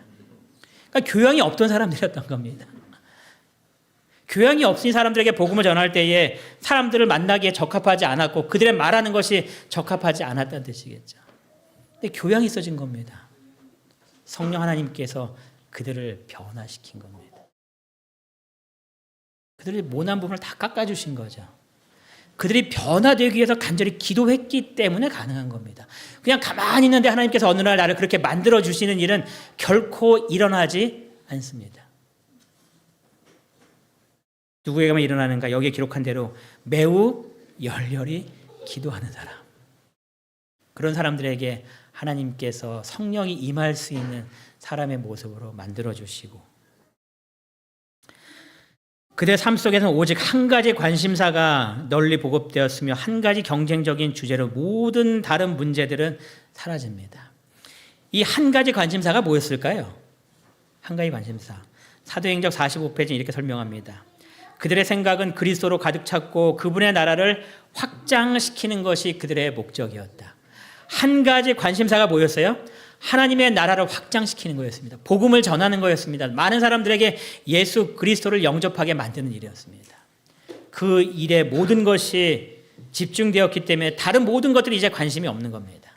그러니까 교양이 없던 사람들이었던 겁니다. 교양이 없은 사람들에게 복음을 전할 때에 사람들을 만나기에 적합하지 않았고 그들의 말하는 것이 적합하지 않았다는 뜻이겠죠. 근데 교양이 있어진 겁니다. 성령 하나님께서 그들을 변화시킨 겁니다. 그들의 모난 부분을 다 깎아주신 거죠. 그들이 변화되기 위해서 간절히 기도했기 때문에 가능한 겁니다. 그냥 가만히 있는데 하나님께서 어느 날 나를 그렇게 만들어주시는 일은 결코 일어나지 않습니다. 누구에게만 일어나는가? 여기에 기록한 대로 매우 열렬히 기도하는 사람. 그런 사람들에게 하나님께서 성령이 임할 수 있는 사람의 모습으로 만들어주시고 그들의 삶 속에서는 오직 한 가지 관심사가 널리 보급되었으며 한 가지 경쟁적인 주제로 모든 다른 문제들은 사라집니다. 이 한 가지 관심사가 뭐였을까요? 한 가지 관심사. 사도행전 45페이지는 이렇게 설명합니다. 그들의 생각은 그리스도로 가득 찼고 그분의 나라를 확장시키는 것이 그들의 목적이었다. 한 가지 관심사가 뭐였어요? 하나님의 나라를 확장시키는 거였습니다. 복음을 전하는 거였습니다. 많은 사람들에게 예수 그리스도를 영접하게 만드는 일이었습니다. 그 일에 모든 것이 집중되었기 때문에 다른 모든 것들이 이제 관심이 없는 겁니다.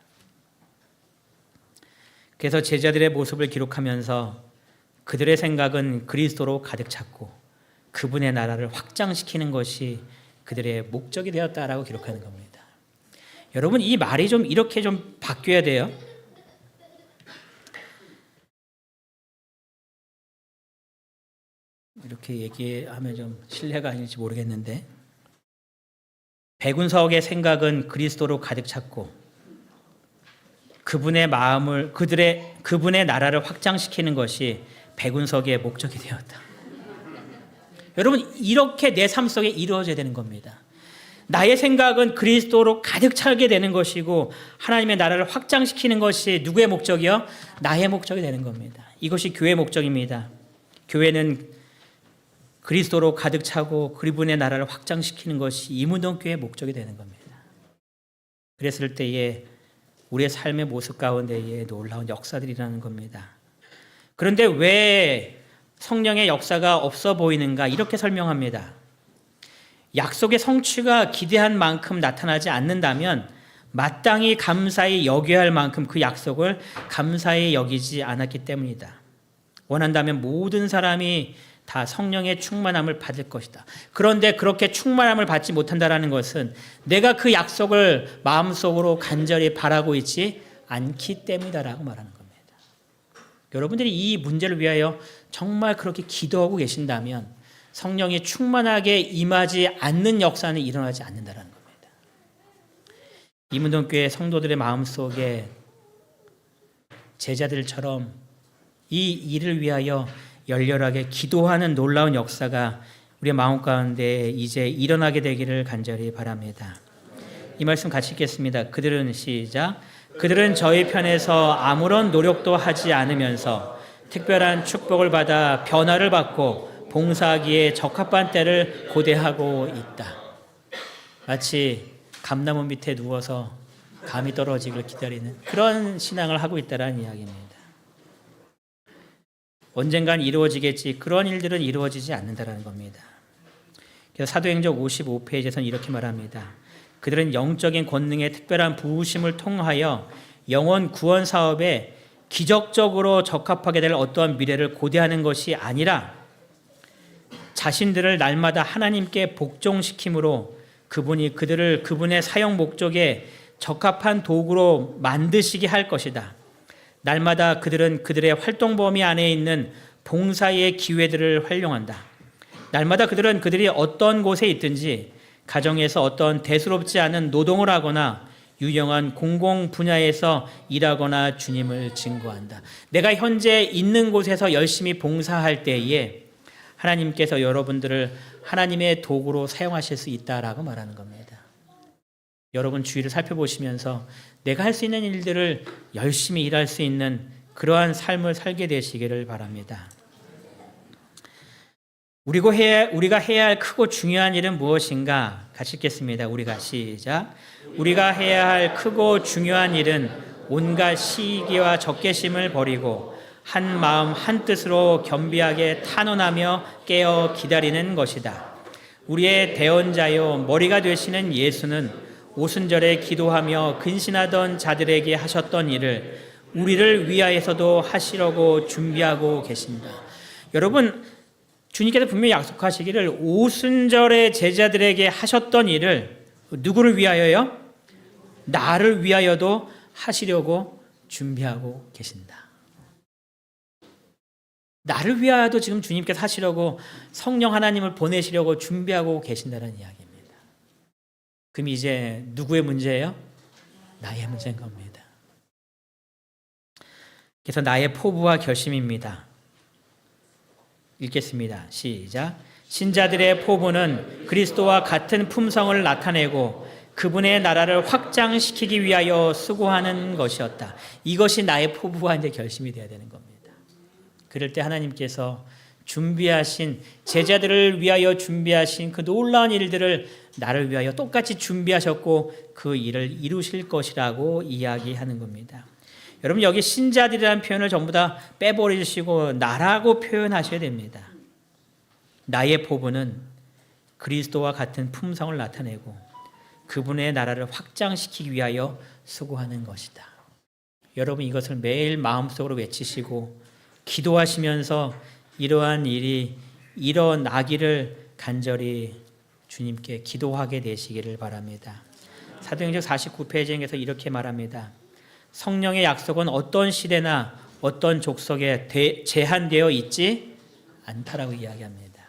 그래서 제자들의 모습을 기록하면서 그들의 생각은 그리스도로 가득 찼고 그분의 나라를 확장시키는 것이 그들의 목적이 되었다라고 기록하는 겁니다. 여러분, 이 말이 좀 이렇게 좀 바뀌어야 돼요. 이렇게 얘기하면 좀 신뢰가 아닐지 모르겠는데 백운석의 생각은 그리스도로 가득 찼고 그분의 마음을 그분의 나라를 확장시키는 것이 백운석의 목적이 되었다. 여러분, 이렇게 내 삶 속에 이루어져야 되는 겁니다. 나의 생각은 그리스도로 가득 차게 되는 것이고 하나님의 나라를 확장시키는 것이 누구의 목적이요? 나의 목적이 되는 겁니다. 이것이 교회의 목적입니다. 교회는 그리스도로 가득 차고 그분의 나라를 확장시키는 것이 이문동교회의 목적이 되는 겁니다. 그랬을 때에 우리의 삶의 모습 가운데에 놀라운 역사들이 일어나는 겁니다. 그런데 왜 성령의 역사가 없어 보이는가? 이렇게 설명합니다. 약속의 성취가 기대한 만큼 나타나지 않는다면 마땅히 감사히 여겨야 할 만큼 그 약속을 감사히 여기지 않았기 때문이다. 원한다면 모든 사람이 다 성령의 충만함을 받을 것이다. 그런데 그렇게 충만함을 받지 못한다는 것은 내가 그 약속을 마음속으로 간절히 바라고 있지 않기 때문이다라고 말하는 겁니다. 여러분들이 이 문제를 위하여 정말 그렇게 기도하고 계신다면 성령이 충만하게 임하지 않는 역사는 일어나지 않는다는 겁니다. 이문동교회 성도들의 마음속에 제자들처럼 이 일을 위하여 열렬하게 기도하는 놀라운 역사가 우리의 마음 가운데 이제 일어나게 되기를 간절히 바랍니다. 이 말씀 같이 읽겠습니다. 그들은 시작. 그들은 저희 편에서 아무런 노력도 하지 않으면서 특별한 축복을 받아 변화를 받고 봉사하기에 적합한 때를 고대하고 있다. 마치 감나무 밑에 누워서 감이 떨어지기를 기다리는 그런 신앙을 하고 있다는 이야기입니다. 언젠간 이루어지겠지 그런 일들은 이루어지지 않는다는 겁니다. 그래서 사도행전 55페이지에서는 이렇게 말합니다. 그들은 영적인 권능의 특별한 부으심을 통하여 영혼 구원 사업에 기적적으로 적합하게 될 어떠한 미래를 고대하는 것이 아니라 자신들을 날마다 하나님께 복종시킴으로 그분이 그들을 그분의 사용 목적에 적합한 도구로 만드시게 할 것이다. 날마다 그들은 그들의 활동 범위 안에 있는 봉사의 기회들을 활용한다. 날마다 그들은 그들이 어떤 곳에 있든지 가정에서 어떤 대수롭지 않은 노동을 하거나 유용한 공공 분야에서 일하거나 주님을 증거한다. 내가 현재 있는 곳에서 열심히 봉사할 때에 하나님께서 여러분들을 하나님의 도구로 사용하실 수 있다라고 말하는 겁니다. 여러분 주위를 살펴보시면서 내가 할 수 있는 일들을 열심히 일할 수 있는 그러한 삶을 살게 되시기를 바랍니다. 우리가 해야 할 크고 중요한 일은 무엇인가? 같이 읽겠습니다. 우리가 시작. 우리가 해야 할 크고 중요한 일은 온갖 시기와 적개심을 버리고 한 마음 한 뜻으로 겸비하게 탄원하며 깨어 기다리는 것이다. 우리의 대언자요 머리가 되시는 예수는 오순절에 기도하며 근신하던 자들에게 하셨던 일을 우리를 위하여서도 하시려고 준비하고 계신다. 여러분, 주님께서 분명히 약속하시기를 오순절에 제자들에게 하셨던 일을 누구를 위하여요? 나를 위하여도 하시려고 준비하고 계신다. 나를 위하여도 지금 주님께서 하시려고 성령 하나님을 보내시려고 준비하고 계신다는 이야기입니다. 그럼 이제 누구의 문제예요? 나의 문제인 겁니다. 그래서 나의 포부와 결심입니다. 읽겠습니다. 시작. 신자들의 포부는 그리스도와 같은 품성을 나타내고 그분의 나라를 확장시키기 위하여 수고하는 것이었다. 이것이 나의 포부와 이제 결심이 되어야 되는 겁니다. 그럴 때 하나님께서 준비하신 제자들을 위하여 준비하신 그 놀라운 일들을 나를 위하여 똑같이 준비하셨고 그 일을 이루실 것이라고 이야기하는 겁니다. 여러분 여기 신자들이라는 표현을 전부 다 빼버리시고 나라고 표현하셔야 됩니다. 나의 포부는 그리스도와 같은 품성을 나타내고 그분의 나라를 확장시키기 위하여 수고하는 것이다. 여러분 이것을 매일 마음속으로 외치시고 기도하시면서 이러한 일이 일어나기를 간절히 주님께 기도하게 되시기를 바랍니다. 사도행전 49페이지에서 이렇게 말합니다. 성령의 약속은 어떤 시대나 어떤 족속에 제한되어 있지 않다라고 이야기합니다.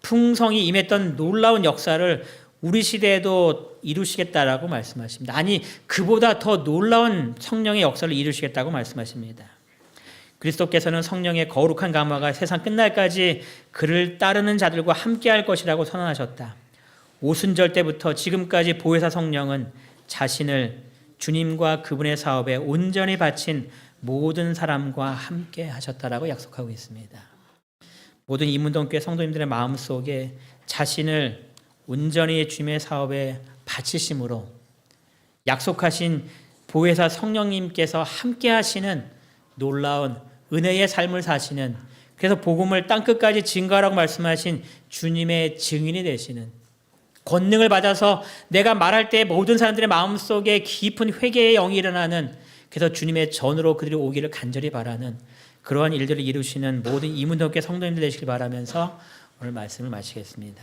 풍성이 임했던 놀라운 역사를 우리 시대에도 이루시겠다라고 말씀하십니다. 아니 그보다 더 놀라운 성령의 역사를 이루시겠다고 말씀하십니다. 그리스도께서는 성령의 거룩한 감화가 세상 끝날까지 그를 따르는 자들과 함께할 것이라고 선언하셨다. 오순절 때부터 지금까지 보혜사 성령은 자신을 주님과 그분의 사업에 온전히 바친 모든 사람과 함께 하셨다라고 약속하고 있습니다. 모든 이문동교회 성도님들의 마음속에 자신을 온전히 주님의 사업에 바치심으로 약속하신 보혜사 성령님께서 함께 하시는 놀라운 은혜의 삶을 사시는, 그래서 복음을 땅끝까지 증거하라고 말씀하신 주님의 증인이 되시는, 권능을 받아서 내가 말할 때 모든 사람들의 마음속에 깊은 회개의 영이 일어나는, 그래서 주님의 전으로 그들이 오기를 간절히 바라는 그러한 일들을 이루시는 모든 이문동교회 성도님들 되시길 바라면서 오늘 말씀을 마치겠습니다.